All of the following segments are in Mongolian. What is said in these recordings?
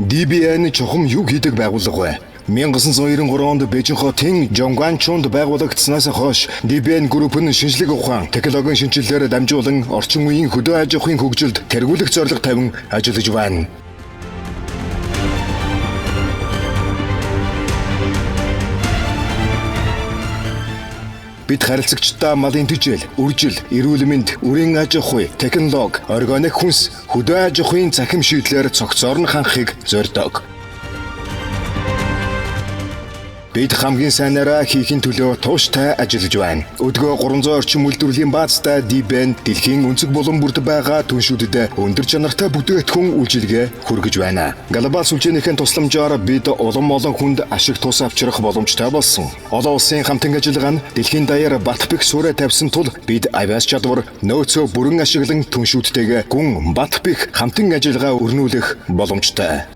DBN чухам юу хийдэг байгууллага вэ? 1993 онд Бээжин хотын Жонгуанчунд байгуулагдсанаас хойш DBN Group нь шинжлэх ухаан, технологийн шинжилэлээр дамжуулан орчин үеийн хөдөө аж ахуйн хөгжилд тэргүүлэх зорилго тавин ажиллаж байна. Бид харилцагчдаа малын тэжээл, үржил, эрүүл мэнд, үрийн аж ахуй, технологи, органик хүнс, хөдөө аж ахуйн цахим шийдлээр цогцоор нь хангахыг зорьдог. Бид хамгийн сайнараа хийхин төлөө тууштай ажиллаж байна. Өдгөө 300 орчим үйлдвэрлэлийн баазтай DBN дэлхийн өнцөг булан бүрд байгаа түншүүдэд өндөр чанартай бүтээгдэхүүн үйлчилгээ хүргэж байна. Глобал сүлжээнийхэн тусламжаар бид улам олон хүнд ашиг тус авчрах боломжтой болсон. Олон улсын хамтан ажиллагаа нь дэлхийн даяар бат бэх сүрэ тавьсан тул бид авиас чадвар нөөцөө бүрэн ашиглан түншүүдтэйгээ гүн бат бэх хамтан ажиллагаа өрнүүлэх боломжтой.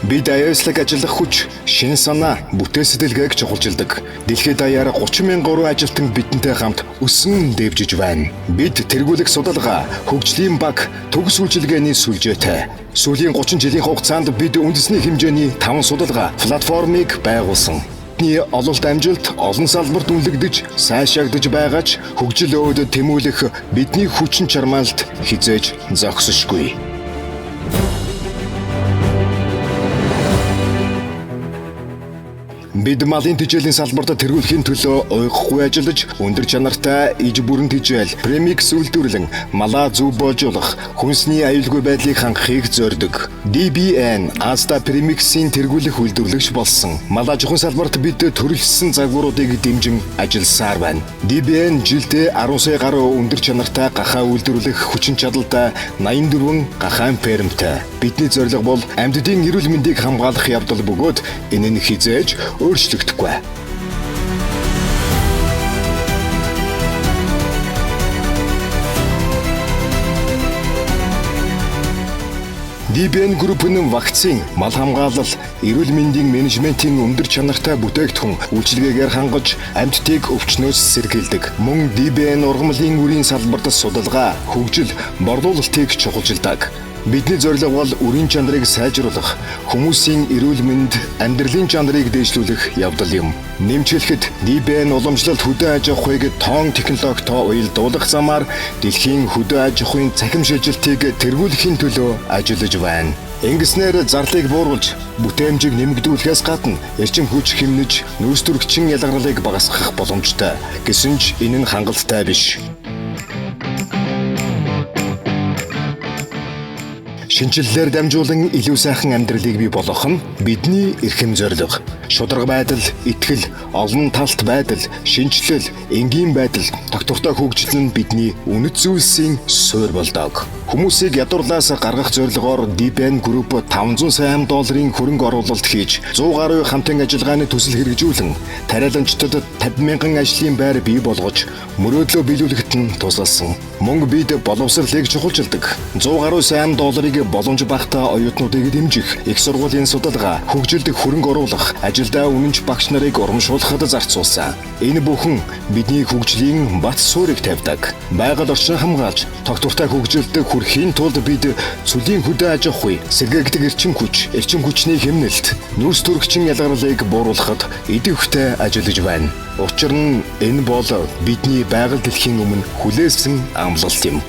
Бид аяслаг ажиллах хүч, шин санаа, бүтээл сэтгэлгээг чухалчилдаг. Дэлхийд даяар 30,000 гаруй ажилтан бидэнтэй хамт өсөн дэвжиж байна. Бид тэргүүлэх судалгаа, хөгжлийн баг, төгс үйлчилгээний сүлжээтэй. Сүүлийн 30 жилийн хугацаанд бид үндэсний хэмжээний 5 судалгаа платформыг байгуулсан. Бидний ололт амжилт олон салбарт үнэлэгдэж, сайшаагдж байгаа ч хөгжил өөд тэмүүлэх бидний хүчин чармаалт хизээж зогсошгүй. Бид малын тэжээлийн салбарт тэргүүлэхийн төлөө уйгахгүй ажиллаж, өндөр чанартай иж бүрэн тэжээл, премикс үйлдвэрлэн, малаа зөв боожуулах, хүнсний аюулгүй байдлыг хангахыг зорьдог. DBN Asta Premix-ийн тэргүүлэх үйлдвэрлэгч болсон. Мал аж ахуйн салбарт бид төрөлжсөн загваруудыг дэмжин ажилласаар байна. DBN жилдээ 10 сая гаруй өндөр чанартай гахаа үйлдвэрлэх хүчин чадалтай 84 гахаан фермтэй. Бидний зорилго бол амьтдын эрүүл мэндийг хамгаалах явдал бөгөөд энэ нь хизээж өөрчлөгдөхгүй. DBN Group нь вакцин, мал хамгаалал, эрүүл мэндийн менежментийн өндөр чанартай бүтээгдэхүүн үйлчилгээгээр хангаж амьтдыг өвчнөөс сэргийлдэг. Мөн DBN ургамлын үрийн салбарт судалгаа, хөгжил, борлуулалтыг чухалчилдаг. Бидний зорилго бол үрийн чанарыг сайжруулах, хүмүүсийн эрүүл мэнд, амьдралын чанарыг дэвшлүүлэх явдал юм. Нэмжлэхэд DBN уламжлалт хөдөө аж ахуйг тоон технологитой уялдуулах замаар дэлхийн хөдөө аж ахуйн цахим шилжилтийг тэргүүлэхийн төлөө ажиллаж байна. Ингэснээр зарлыг бууруулж, бүтээмжийг нэмэгдүүлэхээс гадна эрчим хүч хэмнэж, нөөц төрөгчин ялгарлыг багасгах боломжтой. Гэсэн ч энэ нь хангалттай биш. Шинжилэлээр дамжуулан илүү сайхан амьдралыг бий болгох нь бидний эрхэм зорилго. Шударга байдал, итгэл, олон талт байдал, шинжилэл, энгийн байдал, тогтвортой хөгжил нь бидний үнэт зүйлсийн суурь болдог. Хүмүүсийг ядуурлаас гаргах зорилгоор DBN Group $500 сая хөрөнгө оруулалт хийж 100 гаруй хамтын ажиллагааны төсөл хэрэгжүүлэн тариаламжтад 50,000 ажлын байр бий болгож мөрөөдлөө биелүүлэхэд нь тусалсан. Мөн бид боловсролыг чухалчилдаг. 100 гаруй сая долларыг боломж багтаа оюутнуудыг дэмжих, их сургуулийн судалгаа, хөгжилд хөрөнгө оруулах, ажилдаа үнэнч багш нарыг урамшуулахад зарцуулсан. Энэ бүхэн бидний хөгжлийн бат суурийг тавьдаг. Байгаль орчин хамгаалж, тогтвортой хөгжилд хүрэхийн тулд бид цөлийн хөдөө аж ахуй, сэргээгдэг эрчим хүчний хэмнэлт, нөөц төрөгчин ялгарлыг бууруулахад идэвхтэй ажиллаж байна. Учир нь энэ бол бидний байгаль дэлхийн өмнө хүлээсэн амлалт юм.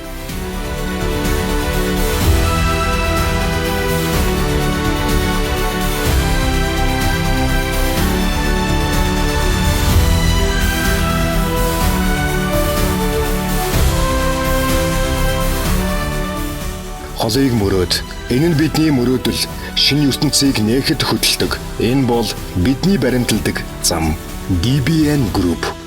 Холыг мөрөөд. Энэ нь бидний мөрөөдөл, шинэ ертөнцийг нээхэд хөдөлдөг. Энэ бол бидний баримталдаг зам. DBN Group